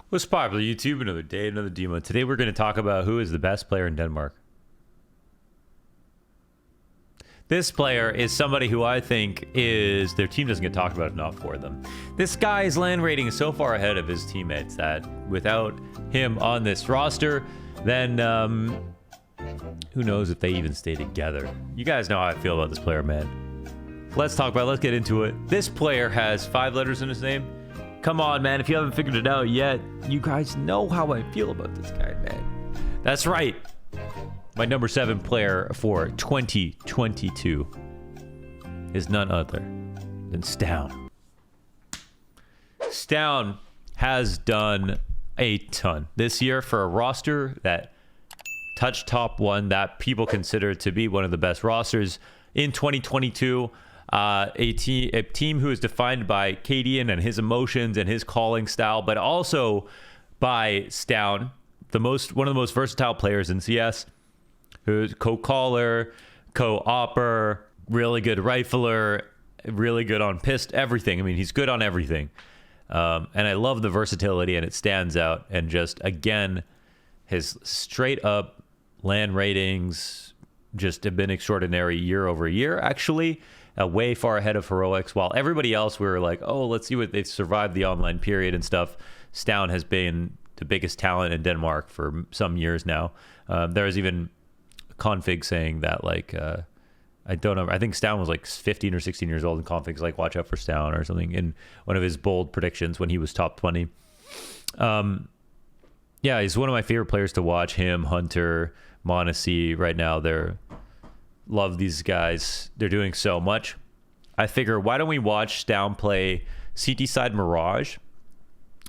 What's popular YouTube? Another day, another demo. Today we're going to talk about who is the best player in Denmark. This player is somebody who I think is... Their team doesn't get talked about enough for them. This guy's land rating is so far ahead of his teammates that without him on this roster, then who knows if they even stay together. You guys know how I feel about this player, man. Let's talk about it. Let's get into it. This player has 5 letters in his name. Come on, man. If you haven't figured it out yet, you guys know how I feel about this guy, man. That's right. My number 7 player for 2022 is none other than Stown. Stown has done a ton this year for a roster that touched top 1, that people consider to be one of the best rosters in 2022. A team who is defined by Cadian and his emotions and his calling style, but also by Stown, one of the most versatile players in CS, who's co-caller, co-opper, really good rifler, really good on pist, everything. I mean, he's good on everything. And I love the versatility, and it stands out. And just, again, his straight up land ratings just have been extraordinary year over year, actually. Way far ahead of Heroics, while everybody else, we were like, oh, let's see what they've survived the online period and stuff. Stown has been the biggest talent in Denmark for some years now. There was even config saying that, like, I don't know, I think Stown was like 15 or 16 years old, and config's like, watch out for Stown or something in one of his bold predictions when he was top 20. Yeah, he's one of my favorite players to watch. Him, Hunter, Monacy, right now, love these guys. They're doing so much. I figure, why don't we watch Stown play CT side Mirage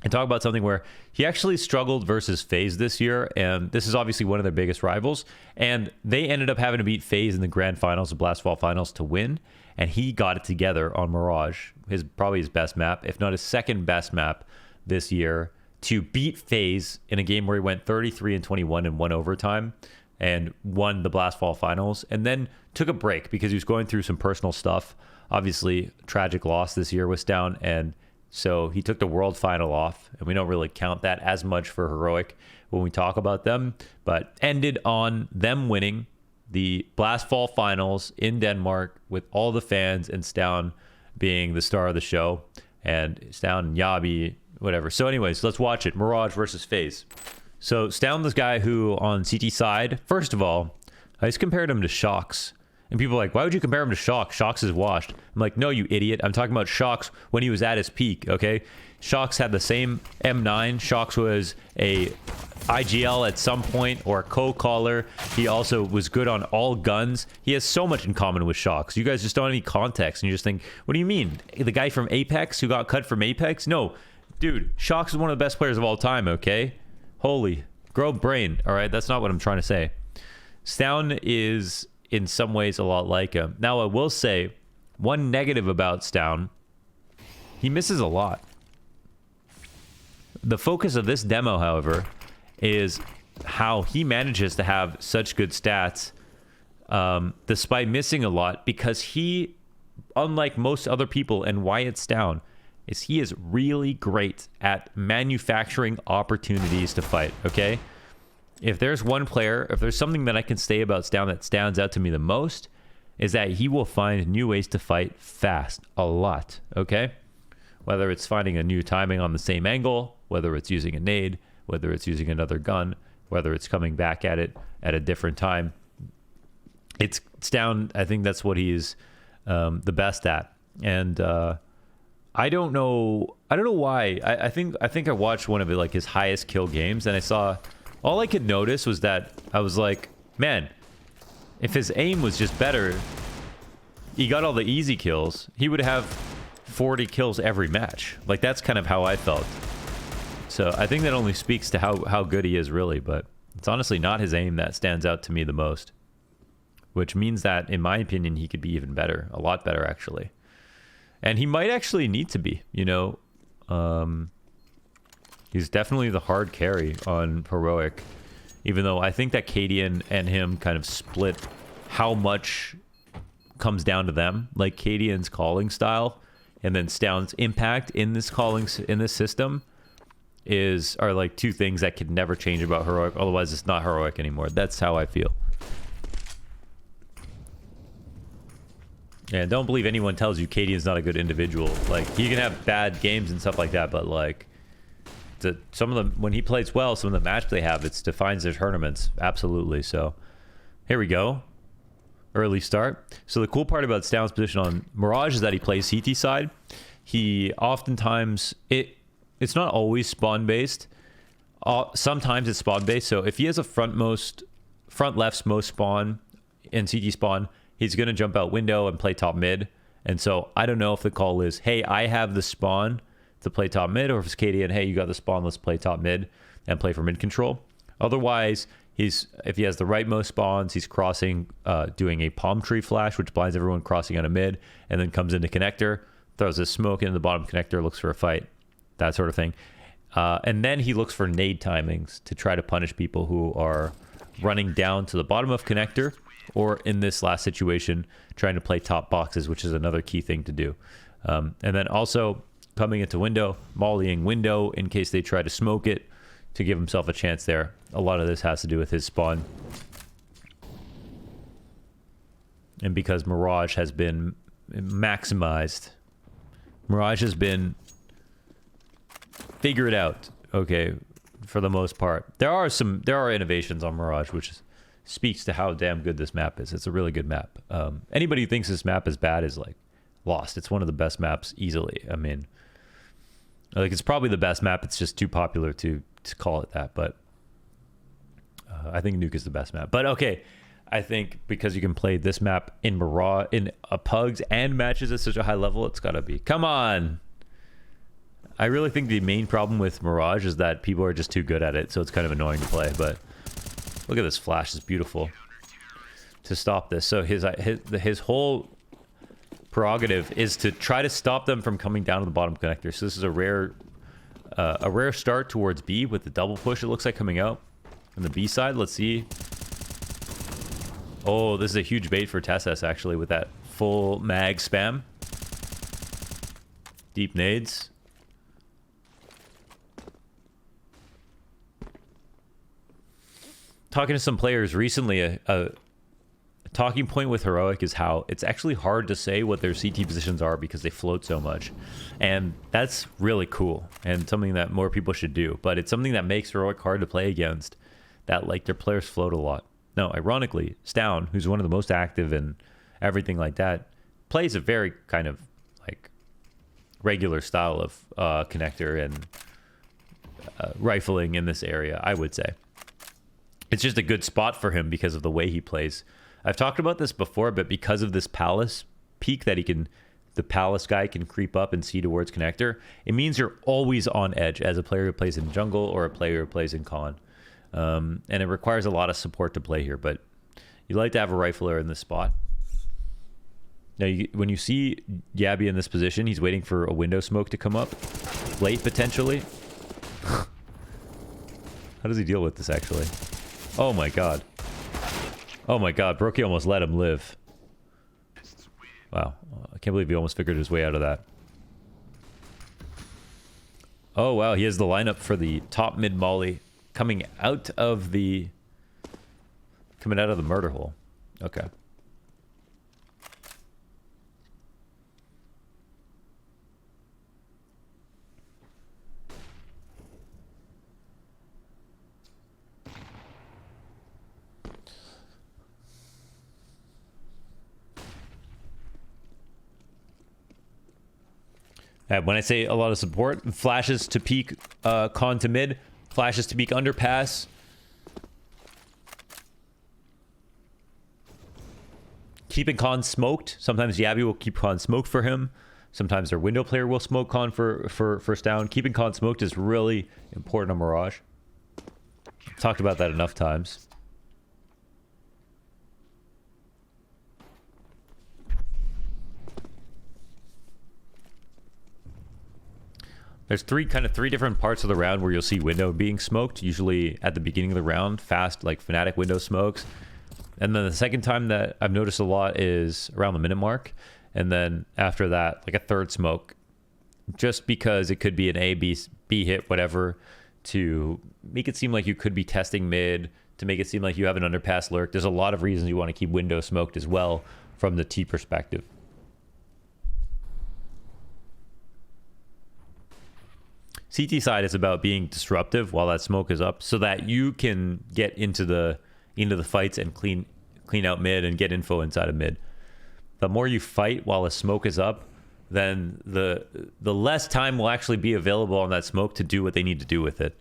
and talk about something where he actually struggled versus FaZe this year, and this is obviously one of their biggest rivals, and they ended up having to beat FaZe in the grand finals, the Blastfall finals, to win, and he got it together on Mirage, probably his best map, if not his second best map this year, to beat FaZe in a game where he went 33-21 in one overtime and won the Blastfall finals, and then took a break because he was going through some personal stuff. Obviously, tragic loss this year with Stown, and so he took the world final off, and we don't really count that as much for Heroic when we talk about them, but ended on them winning the Blastfall finals in Denmark with all the fans, and Stown being the star of the show, and Stown and Yabi, whatever. So anyways, let's watch it. Mirage versus FaZe. So Stown, this guy who on CT side, first of all, I just compared him to Shocks. And people are like, why would you compare him to Shocks? Shocks is washed. I'm like, no, you idiot. I'm talking about Shocks when he was at his peak, okay? Shocks had the same M9. Shocks was a IGL at some point, or a co-caller. He also was good on all guns. He has so much in common with Shocks. You guys just don't have any context, and you just think, what do you mean? The guy from Apex who got cut from Apex? No, dude, Shocks is one of the best players of all time, okay? Holy, grow brain. All right, that's not what I'm trying to say. Stown is in some ways a lot like him. Now, I will say one negative about Stown, he misses a lot. The focus of this demo, however, is how he manages to have such good stats despite missing a lot, because he, unlike most other people, and why it's Stown, is he is really great at manufacturing opportunities to fight, okay? If there's one player, if there's something that I can say about Stown that stands out to me the most, is that he will find new ways to fight fast, a lot, okay? Whether it's finding a new timing on the same angle, whether it's using a nade, whether it's using another gun, whether it's coming back at it at a different time. It's Stown, I think that's what he's the best at. And I don't know why. I think I watched one of like his highest kill games, and I saw, all I could notice was that I was like, man, if his aim was just better, he got all the easy kills, he would have 40 kills every match. Like, that's kind of how I felt. So I think that only speaks to how good he is, really, but it's honestly not his aim that stands out to me the most, which means that, in my opinion, he could be even better, a lot better, actually. And he might actually need to be, you know. He's definitely the hard carry on Heroic, even though I think that Cadian and him kind of split how much comes down to them. Like, Cadian's calling style and then Stown's impact in this system are like two things that could never change about heroic. Otherwise, it's not heroic anymore. That's how I feel. And don't believe anyone tells you Cadian's not a good individual. Like, he can have bad games and stuff like that, but like, some of them, when he plays well, some of the match they have, it defines their tournaments. Absolutely. So here we go. Early start. So the cool part about Stound's position on Mirage is that he plays CT side. He oftentimes, it's not always spawn based. Sometimes it's spawn based. So if he has a front left's most spawn in CT spawn, he's going to jump out window and play top mid. And so I don't know if the call is, hey, I have the spawn to play top mid, or if it's Cadian, hey, you got the spawn, let's play top mid and play for mid control. Otherwise, if he has the rightmost spawns, he's crossing, doing a palm tree flash, which blinds everyone crossing on a mid, and then comes into connector, throws a smoke into the bottom connector, looks for a fight, that sort of thing. And then he looks for nade timings to try to punish people who are running down to the bottom of connector, or in this last situation, trying to play top boxes, which is another key thing to do. And then also coming into window, mollying window in case they try to smoke it to give himself a chance there. A lot of this has to do with his spawn. And because Mirage has been maximized, Mirage has been figured out, okay, for the most part. There are innovations on Mirage, which speaks to how damn good this map is. It's a really good map. Anybody who thinks this map is bad is like lost. It's one of the best maps easily. I mean, like, it's probably the best map. It's just too popular to call it that. But I think Nuke is the best map. But okay, I think because you can play this map in Mirage, in pugs and matches at such a high level, it's got to be. Come on. I really think the main problem with Mirage is that people are just too good at it, so it's kind of annoying to play. But look at this flash. It's beautiful to stop this. So his whole prerogative is to try to stop them from coming down to the bottom connector. So this is a rare start towards B with the double push, it looks like, coming out on the B side. Let's see. Oh, this is a huge bait for Tessus, actually, with that full mag spam. Deep nades. Talking to some players recently, a talking point with Heroic is how it's actually hard to say what their CT positions are because they float so much. And that's really cool and something that more people should do. But it's something that makes Heroic hard to play against, that like their players float a lot. Now, ironically, Stound, who's one of the most active and everything like that, plays a very kind of like regular style of connector and rifling in this area, I would say. It's just a good spot for him because of the way he plays. I've talked about this before, but because of this palace peak that the palace guy can creep up and see towards connector, it means you're always on edge as a player who plays in jungle or a player who plays in con. And it requires a lot of support to play here, but you like to have a rifler in this spot. Now, when you see Yabby in this position, he's waiting for a window smoke to come up. Late, potentially. How does he deal with this, actually? Oh my god. Oh my god, Brookie almost let him live. Wow. I can't believe he almost figured his way out of that. Oh wow, he has the lineup for the top mid molly coming out of the murder hole. Okay. When I say a lot of support, flashes to peak con to mid, flashes to peak underpass. Keeping con smoked. Sometimes Yabby will keep con smoked for him. Sometimes their window player will smoke con for first down. Keeping con smoked is really important on Mirage. Talked about that enough times. There's three different parts of the round where you'll see window being smoked, usually at the beginning of the round, fast, like Fnatic window smokes. And then the second time that I've noticed a lot is around the minute mark. And then after that, like a third smoke, just because it could be an A, B, B hit, whatever, to make it seem like you could be testing mid, to make it seem like you have an underpass lurk. There's a lot of reasons you want to keep window smoked as well from the T perspective. CT side is about being disruptive while that smoke is up, so that you can get into the fights and clean out mid and get info inside of mid. The more you fight while the smoke is up, then the less time will actually be available on that smoke to do what they need to do with it,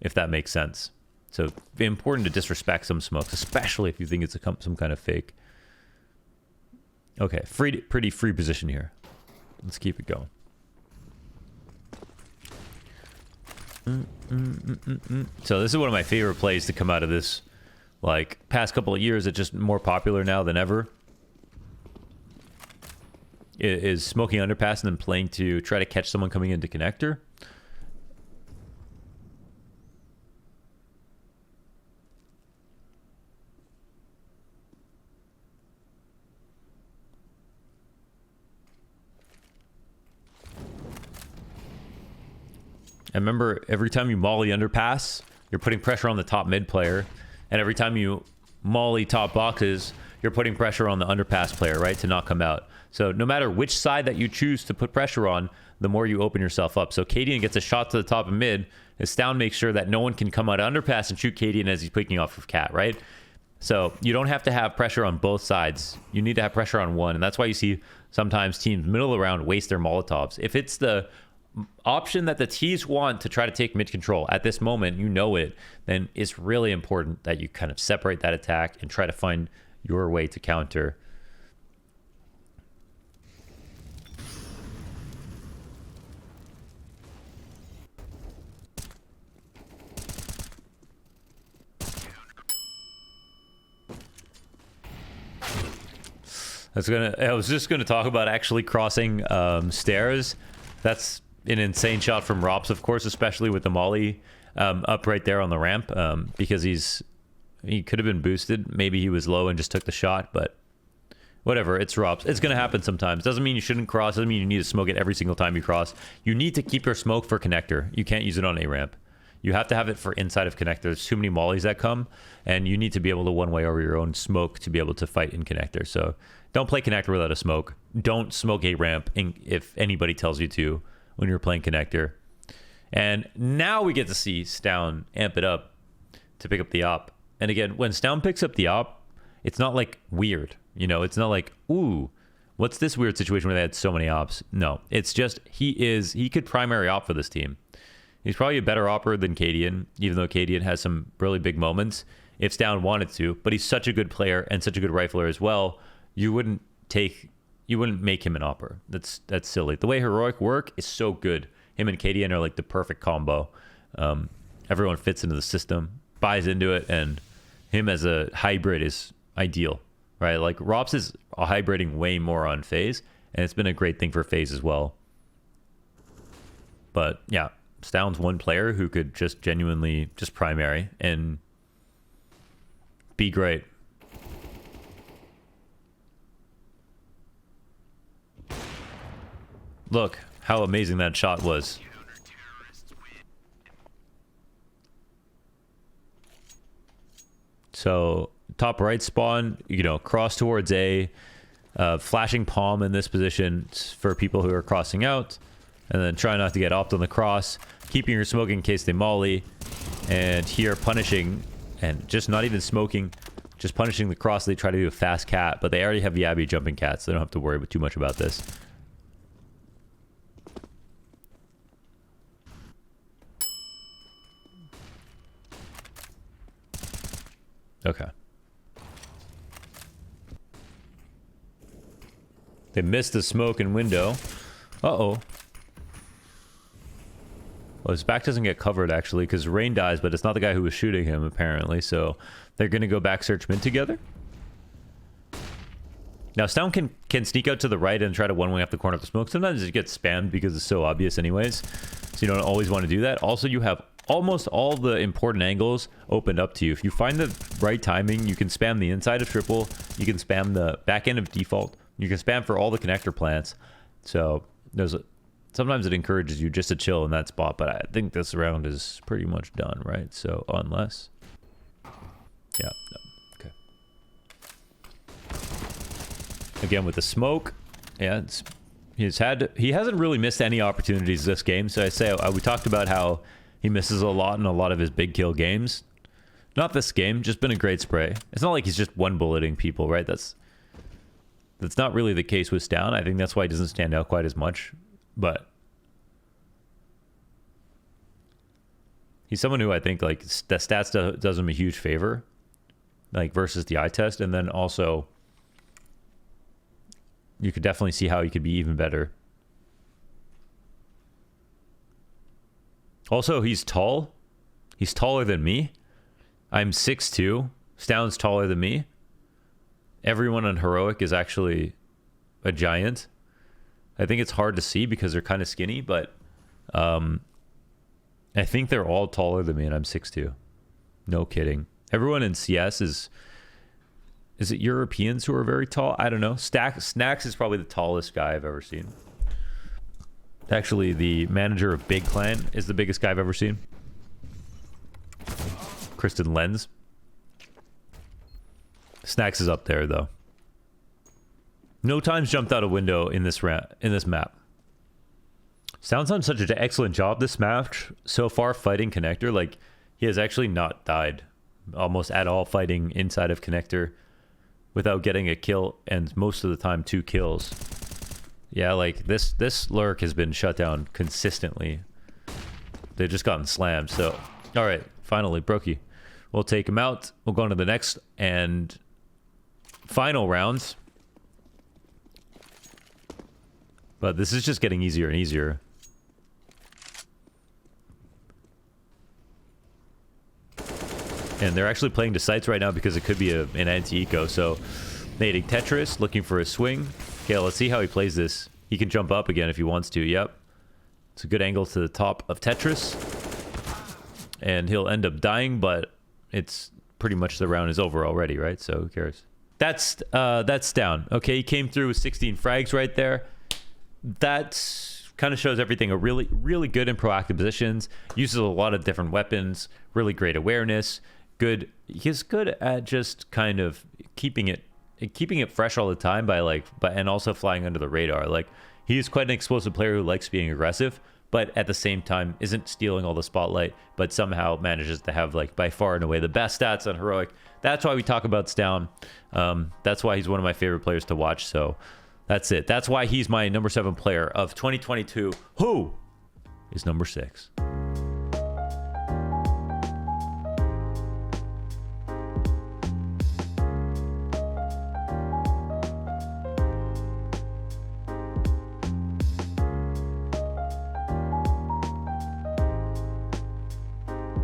if that makes sense. So it's important to disrespect some smokes, especially if you think it's some kind of fake. Okay, pretty free position here. Let's keep it going. So this is one of my favorite plays to come out of this, like, past couple of years. It's just more popular now than ever. It is smoking underpass and then playing to try to catch someone coming into connector. And remember, every time you molly underpass, you're putting pressure on the top mid player. And every time you molly top boxes, you're putting pressure on the underpass player, right, to not come out. So no matter which side that you choose to put pressure on, the more you open yourself up. So Cadian gets a shot to the top of mid. Stown makes sure that no one can come out of underpass and shoot Cadian as he's picking off of Cat, right? So you don't have to have pressure on both sides. You need to have pressure on one. And that's why you see sometimes teams middle of the round waste their Molotovs. If it's the option that the T's want to try to take mid control at this moment, you know it, then it's really important that you kind of separate that attack and try to find your way to counter. I was just gonna talk about actually crossing stairs. That's an insane shot from Rops, of course, especially with the molly up right there on the ramp, because he could have been boosted. Maybe he was low and just took the shot, but whatever. It's Rops. It's gonna happen sometimes. Doesn't mean you shouldn't cross. Doesn't mean you need to smoke it every single time you cross. You need to keep your smoke for connector. You can't use it on A ramp. You have to have it for inside of connector. There's too many mollies that come, and you need to be able to one way over your own smoke to be able to fight in connector. So don't play connector without a smoke. Don't smoke A ramp if anybody tells you to when you're playing connector. And now we get to see Stown amp it up to pick up the op. And again, when Stown picks up the op, it's not like weird. You know, it's not like, ooh, what's this weird situation where they had so many ops? No, it's just he could primary op for this team. He's probably a better opper than Cadian, even though Cadian has some really big moments if Stown wanted to. But he's such a good player and such a good rifler as well. You wouldn't make him an opper. That's silly. The way Heroic work is so good. Him and Cadian are like the perfect combo. Everyone fits into the system, buys into it, and him as a hybrid is ideal, right? Like Rops is hybriding way more on phase, and it's been a great thing for phase as well. But yeah, Stown's one player who could just genuinely just primary and be great. Look how amazing that shot was. So top right spawn, you know, cross towards A, flashing palm in this position for people who are crossing out, and then try not to get opt on the cross, keeping your smoke in case they molly, and here punishing, and just not even smoking, just punishing the cross. They try to do a fast cat, but they already have Yabby jumping cats, so they don't have to worry too much about this. Okay. They missed the smoke and window. Uh-oh. Well, his back doesn't get covered, actually, because Rain dies, but it's not the guy who was shooting him, apparently. So they're going to go back search mid together. Now, Stown can sneak out to the right and try to one-way up the corner of the smoke. Sometimes it gets spammed because it's so obvious anyways. So you don't always want to do that. Also, you have almost all the important angles opened up to you. If you find the right timing, you can spam the inside of triple. You can spam the back end of default. You can spam for all the connector plants. So there's sometimes it encourages you just to chill in that spot, but I think this round is pretty much done, right? So unless, yeah, no. Okay. Again with the smoke, yeah, he hasn't really missed any opportunities this game. So I say we talked about how he misses a lot in a lot of his big kill games. Not this game, just been a great spray. It's not like he's just one bulleting people, right? That's not really the case with Stown. I think that's why he doesn't stand out quite as much. But he's someone who I think like the stats does him a huge favor, like versus the eye test, and then also you could definitely see how he could be even better. Also, he's tall. He's taller than me. I'm 6'2". Stown's taller than me. Everyone on Heroic is actually a giant. I think it's hard to see because they're kind of skinny, but I think they're all taller than me, and I'm 6'2". No kidding. Everyone in CS is it Europeans who are very tall? I don't know. Snacks is probably the tallest guy I've ever seen. Actually, the manager of Big Clan is the biggest guy I've ever seen. Kristen Lenz. Snacks is up there, though. No times jumped out a window in this map. Sounds done such an excellent job this match so far fighting Connector. Like, he has actually not died almost at all fighting inside of Connector without getting a kill, and most of the time 2 kills. Yeah, like this lurk has been shut down consistently. They've just gotten slammed. So, all right, finally, Brokey. We'll take him out. We'll go on to the next and final rounds. But this is just getting easier and easier. And they're actually playing to sites right now because it could be an anti-eco. So, nading Tetris, looking for a swing. Okay, let's see how he plays this. He can jump up again if he wants to. Yep. It's a good angle to the top of Tetris. And he'll end up dying, but it's pretty much the round is over already, right? So who cares? That's down. Okay, he came through with 16 frags right there. That kind of shows everything. A really good in proactive positions. Uses a lot of different weapons. Really great awareness. Good. He's good at just kind of keeping it fresh all the time and also flying under the radar. Like, he is quite an explosive player who likes being aggressive, but at the same time isn't stealing all the spotlight, but somehow manages to have like by far and away the best stats on Heroic. That's why we talk about Stown. That's why he's one of my favorite players to watch. So that's it. That's why he's my number 7 player of 2022. Who is number 6?